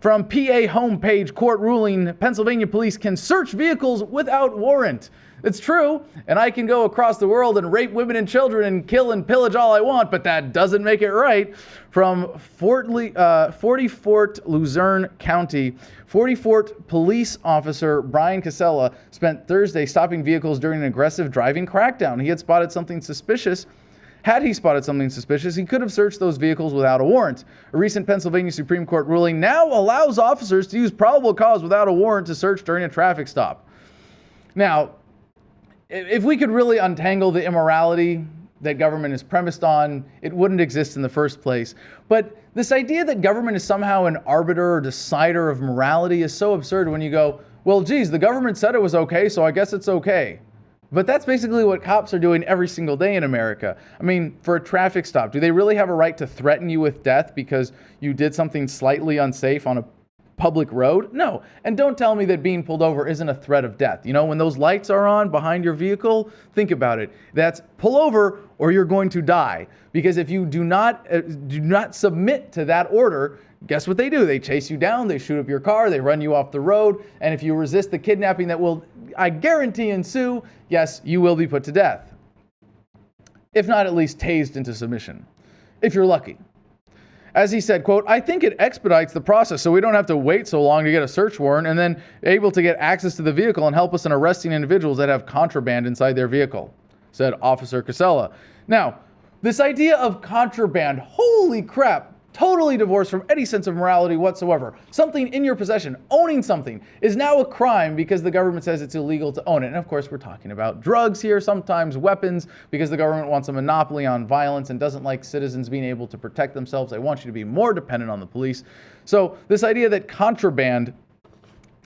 From PA homepage, court ruling, Pennsylvania police can search vehicles without warrant. It's true, and I can go across the world and rape women and children and kill and pillage all I want, but that doesn't make it right. From 40 Fort Luzerne County, 40 Fort police officer Brian Casella spent Thursday stopping vehicles during an aggressive driving crackdown. He had spotted something suspicious. Had he spotted something suspicious, he could have searched those vehicles without a warrant. A recent Pennsylvania Supreme Court ruling now allows officers to use probable cause without a warrant to search during a traffic stop. Now, if we could really untangle the immorality that government is premised on, it wouldn't exist in the first place. But this idea that government is somehow an arbiter or decider of morality is so absurd when you go, well, geez, the government said it was okay, so I guess it's okay. But that's basically what cops are doing every single day in America. I mean, for a traffic stop, do they really have a right to threaten you with death because you did something slightly unsafe on a public road? No. And don't tell me that being pulled over isn't a threat of death. You know, when those lights are on behind your vehicle, think about it. That's pull over or you're going to die. Because if you do not submit to that order, guess what they do? They chase you down, they shoot up your car, they run you off the road, and if you resist the kidnapping that will, I guarantee, ensue, yes, you will be put to death. If not at least tased into submission, if you're lucky. As he said, quote, I think it expedites the process so we don't have to wait so long to get a search warrant and then able to get access to the vehicle and help us in arresting individuals that have contraband inside their vehicle, said Officer Casella. Now, this idea of contraband, holy crap, totally divorced from any sense of morality whatsoever. Something in your possession, owning something, is now a crime because the government says it's illegal to own it. And of course, we're talking about drugs here, sometimes weapons, because the government wants a monopoly on violence and doesn't like citizens being able to protect themselves. They want you to be more dependent on the police. So this idea that contraband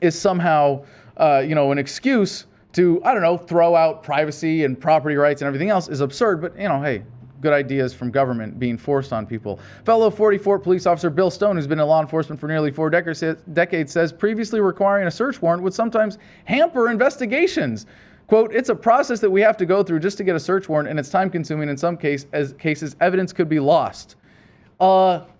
is somehow, an excuse to, throw out privacy and property rights and everything else is absurd. But, hey, good ideas from government being forced on people. Fellow 44 police officer Bill Stone, who's been in law enforcement for nearly 4 decades, says previously requiring a search warrant would sometimes hamper investigations. Quote, it's a process that we have to go through just to get a search warrant, and it's time consuming. In some cases, evidence could be lost.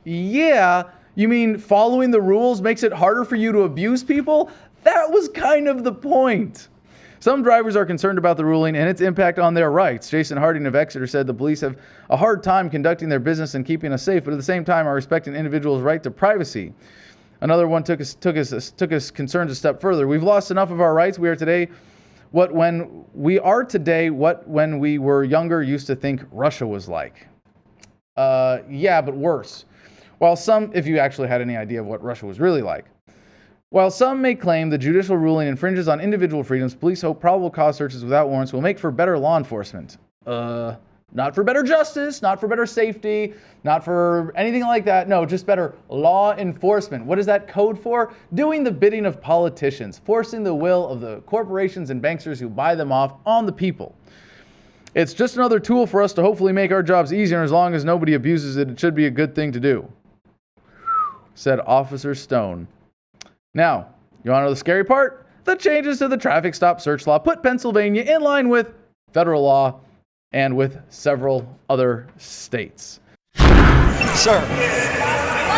Yeah, you mean following the rules makes it harder for you to abuse people? That was kind of the point. Some drivers are concerned about the ruling and its impact on their rights. Jason Harding of Exeter said the police have a hard time conducting their business and keeping us safe, but at the same time are respecting individuals' right to privacy. Another one took his concerns a step further. We've lost enough of our rights. We are today what when we were younger used to think Russia was like. Yeah, but worse. While some, if you actually had any idea of what Russia was really like. While some may claim the judicial ruling infringes on individual freedoms, police hope probable cause searches without warrants will make for better law enforcement. Not for better justice, not for better safety, not for anything like that. No, just better law enforcement. What is that code for? Doing the bidding of politicians, forcing the will of the corporations and banksters who buy them off on the people. It's just another tool for us to hopefully make our jobs easier. As long as nobody abuses it, it should be a good thing to do, said Officer Stone. Now, you want to know the scary part? The changes to the traffic stop search law put Pennsylvania in line with federal law and with several other states. Sir,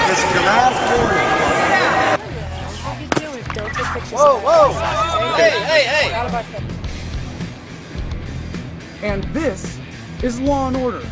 this is your last warning. Whoa! Hey! And this is Law and Order.